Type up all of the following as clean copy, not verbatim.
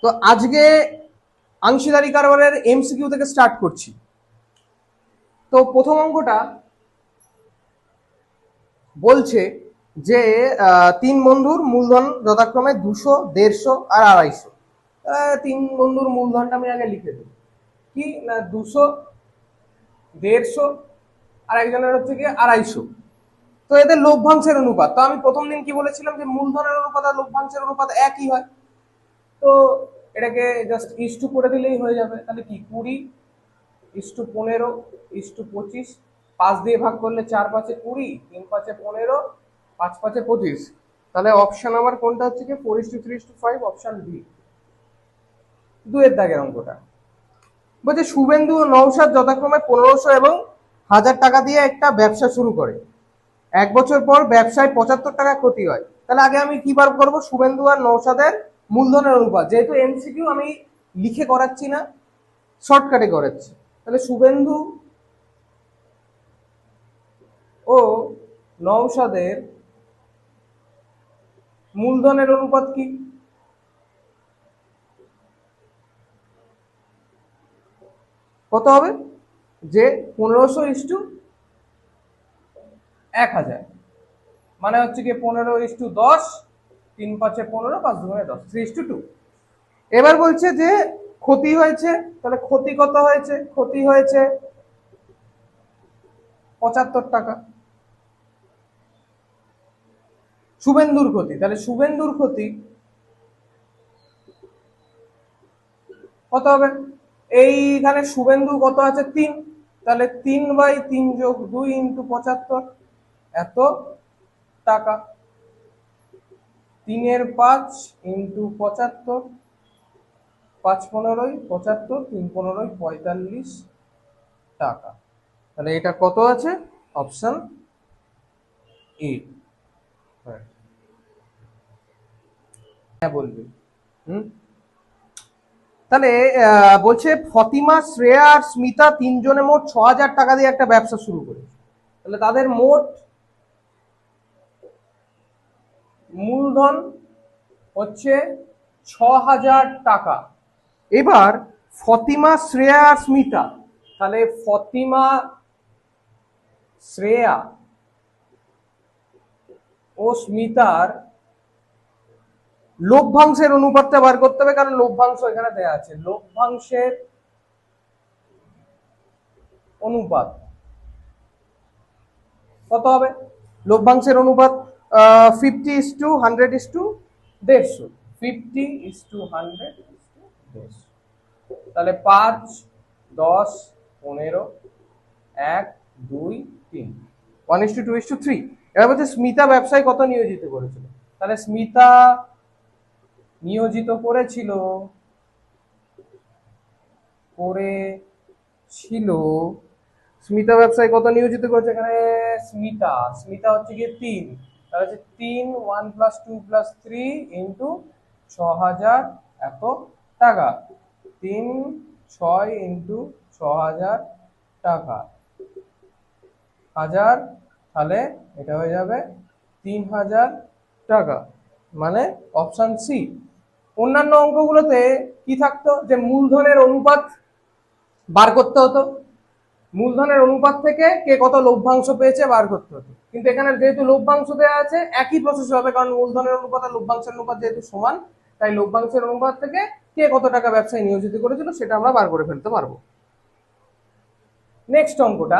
তো আজকে অংশীদারি কারবারের এমসিকিউ থেকে স্টার্ট করছি। তো প্রথম অঙ্কটা বলছে যে তিন বন্ধুর মূলধন যথাক্রমে 200, 150 আর 250। তিন বন্ধুর মূলধনটা আমি আগে লিখে দিই। কি না, 200, 150 আর একজনের হচ্ছে কি 250। তো এদের লভ্যাংশের অনুপাত, তো আমি প্রথম দিন কি বলেছিলাম যে মূলধনের অনুপাত আর লভ্যাংশের অনুপাত একই হয়। তো এটাকে জাস্ট ইস্টু করে দিলেই হয়ে যাবে। তাহলে কি 20:15:25, 5 দিয়ে ভাগ করলে 4 5 20, 3 5 15, 5 5 25। তাহলে অপশন আমার কোনটা হচ্ছে কি 4:3:5, অপশন বি। দুয়ের দাগের অঙ্কটা বলছে শুভেন্দু ও নওশাদ যথাক্রমে 1500 এবং 1000 টাকা দিয়ে একটা ব্যবসা শুরু করে। 1 বছর পর ব্যবসায় 75 টাকা ক্ষতি হয়। তাহলে আগে আমি কি বার করবো? শুভেন্দু আর নওশাদের মূলধনের অনুপাত। যেহেতু এমসিকিউ আমি লিখে করাচ্ছি না, শর্টকাটে করাচ্ছি। তাহলে শুভেন্দু ও নওশাদের মূলধনের অনুপাত কি? কত হবে? যে 1500:1000, মানে হচ্ছে কি 15:10, 3 5 15, 5 2 10, 3:2। এবার বলছে যে ক্ষতি হয়েছে, তাহলে ক্ষতি কত হয়েছে? ক্ষতি হয়েছে 75 টাকা। শুভেন্দুর ক্ষতি, তাহলে শুভেন্দুর ক্ষতি কত হবে? এইখানে শুভেন্দু কত আছে? 3। তাহলে 3/3 যোগ 2 ইন্টু 75, এত টাকা। 3/5 ইন্টু 75, 5 15 75, 3 15 45 টাকা। তাহলে এটা কত আছে? Option A. হ্যাঁ বলবি। তাহলে বলছে ফতিমা, শ্রেয়া আর স্মিতা তিনজনে মোট 6000 টাকা দিয়ে একটা ব্যবসা শুরু করেছে। তাহলে তাদের মোট মূলধন হচ্ছে 6000 টাকা। এবার ফতিমা, শ্রেয়া আর স্মিতা, তাহলে ফতিমা, শ্রেয়া ও স্মিতার লভ্যাংশের অনুপাতটা বার করতে হবে, কারণ লভ্যাংশ এখানে দেয়া আছে। লভ্যাংশের অনুপাত কত হবে? লভ্যাংশের অনুপাত 50:100:150, 50:100:150। তাহলে 5 10 15 1 2 3, 1:2:3। এবার বলছে স্মিতা ব্যবসায় কত নিয়োজিত করেছিল। তাহলে স্মিতা নিয়োজিত করেছিল স্মিতা ব্যবসায় কত নিয়োজিত করেছে? এখানে স্মিতা স্মিতা হচ্ছে গিয়ে 3। তাহলে হচ্ছে 3 1 + 2 + 3 ইন্টু 6000 এত টাকা। 3 6 ইন্টু 6000 টাকা হাজার, তাহলে এটা হয়ে যাবে 3000 টাকা, মানে অপশন সি। অন্যান্য অঙ্কগুলোতে কি থাকতো? যে মূলধনের অনুপাত বার করতে হতো, মূলধনের অনুপাত থেকে কে কত লভ্যাংশ পেয়েছে বার করতে হতো। কিন্তু এখানে যেহেতু লভ্যাংশ দেওয়া আছে, একই প্রসেস হবে, কারণ মূলধনের অনুপাত আর লভ্যাংশের অনুপাত যেহেতু সমান, তাই লভ্যাংশের অনুপাত থেকে কে কত টাকা ব্যবসায় নিয়োজিত করেছিল সেটা আমরা বার করে ফেলতে পারবো। নেক্সট অঙ্কটা,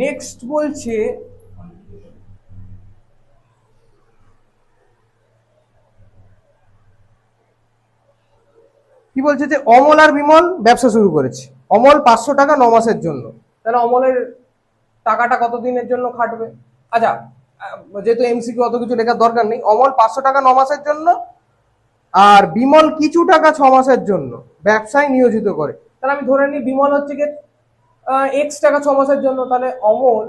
নেক্সট বলছে কি বলছে যে অমল আর বিমল ব্যবসা শুরু করেছে। অমল 500 টাকা 9 মাসের জন্য। তাহলে অমলের টাকাটা কত দিনের জন্য খাটবে? আচ্ছা, যেহেতু এমসিকিউ অত কিছু লেখার দরকার নেই। অমল 500 টাকা 9 মাসের জন্য আর বিমল কিছু টাকা 6 মাসের জন্য ব্যবসায় নিয়োজিত করে। তাহলে আমি ধরে নিই বিমল হচ্ছে গিয়ে এক্স টাকা 6 মাসের জন্য। তাহলে অমল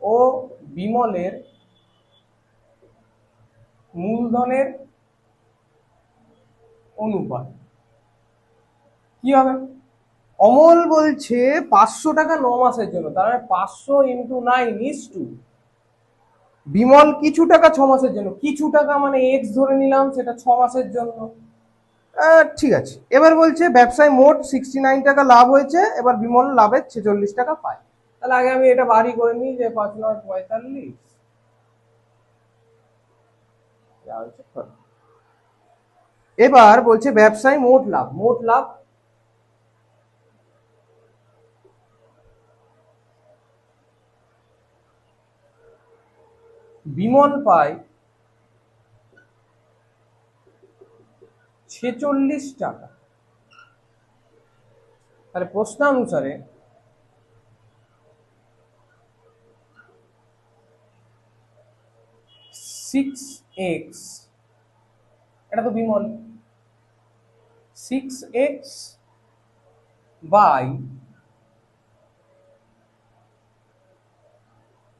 ও বিমলের মূলধনের অনুপাত কি হবে? অমল বলছে 500 টাকা 9 মাসের জন্য, তার মানে 500 × 9 = বিমল কিছু টাকা 6 মাসের জন্য, কিছু টাকা মানে এক্স ধরে নিলাম, সেটা 6 মাসের জন্য। ঠিক আছে, এবার বলছে ব্যবসায় মোট 69 টাকা লাভ হয়েছে, এবার বিমল লাভের 46 টাকা পায়। তাহলে আগে আমি এটা বাড়ি করে নিই, যে 5×9 = 45। এবার বলছে ব্যবসায় মোট লাভ, মোট লাভ বিমল পায় 46 টাকা। তাহলে প্রশ্নানুসারে 6x, এটা তো বিমল, 6x by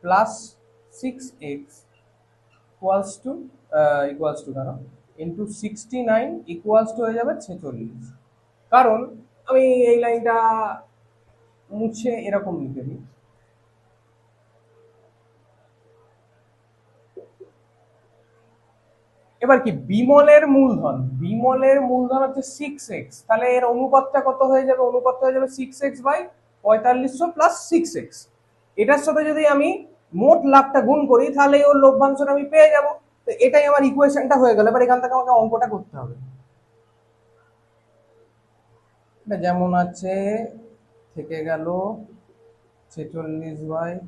plus 6x equals to কেন ইন্টু 69 ইকুয়ালস টু হয়ে যাবে 46। কারণ আমি এই লাইনটা মুছে এরকম লিখে দিই, এবার কি বিমলের মূলধন, বিমলের মূলধন হচ্ছে 6x, তাহলে এর অনুপাতটা কত হয়ে যাবে, অনুপাতটা হয়ে যাবে 6x বাই 4500 প্লাস 6x। এটার সাথে যদি আমি মোট লাভটা গুণ করি, তাহলে ওর লভ্যাংশটা আমি পেয়ে যাব। তো এটাই আমার ইকুয়েশনটা হয়ে গেল। এবার এখান থেকে আমাকে অঙ্কটা করতে হবে। এটা যেমন আছে থেকে গেল 46/69,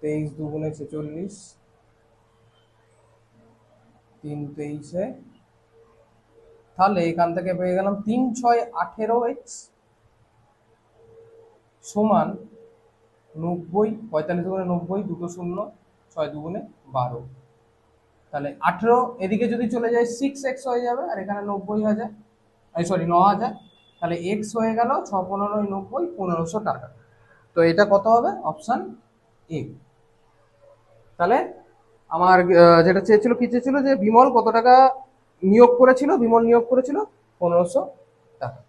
23 দুগুণে 46, 3 23-এ, তাহলে এখান থেকে পেয়ে গেলাম 3 6 18x সমান 90, 45 দুগুণে 90, দুটো শূন্য, 6 দুগুণে 12। তাহলে 18 এদিকে যদি চলে যায় 6x হয়ে যাবে, আর এখানে 90,000, সরি 9,000, তাহলে x হয়ে গেল 6 15 90, 1500 টাকা। তো এটা কত হবে, অপশন এ। তাহলে আমার যেটা চেয়েছিল, কি চেয়েছিল, যে বিমল কত টাকা নিয়োগ করেছিল, বিমল নিয়োগ করেছিল 1500 টাকা।